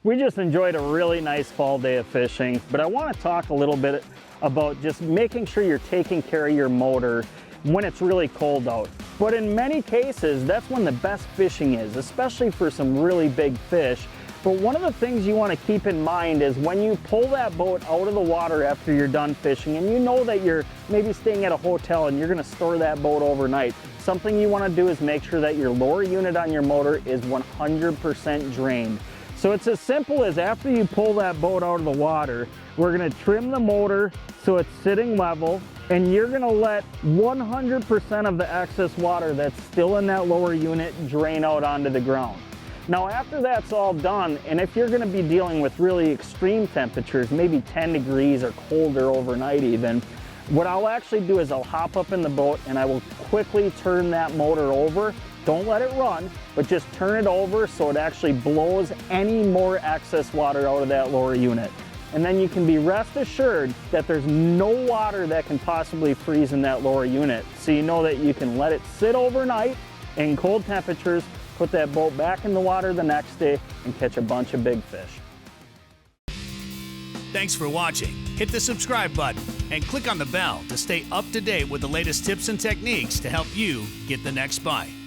We just enjoyed a really nice fall day of fishing, but I want to talk a little bit about just making sure you're taking care of your motor when it's really cold out. But in many cases, that's when the best fishing is, especially for some really big fish. But one of the things you want to keep in mind is when you pull that boat out of the water after you're done fishing, and you know that you're maybe staying at a hotel and you're going to store that boat overnight, something you want to do is make sure that your lower unit on your motor is 100% drained. So it's as simple as, after you pull that boat out of the water, we're going to trim the motor so it's sitting level, and you're going to let 100% of the excess water that's still in that lower unit drain out onto the ground. Now after that's all done, and if you're going to be dealing with really extreme temperatures, maybe 10 degrees or colder overnight even, what I'll actually do is I'll hop up in the boat and I will quickly turn that motor over. Don't let it run, but just turn it over so it actually blows any more excess water out of that lower unit. And then you can be rest assured that there's no water that can possibly freeze in that lower unit. So you know that you can let it sit overnight in cold temperatures, put that boat back in the water the next day, and catch a bunch of big fish. Thanks for watching. Hit the subscribe button and click on the bell to stay up to date with the latest tips and techniques to help you get the next bite.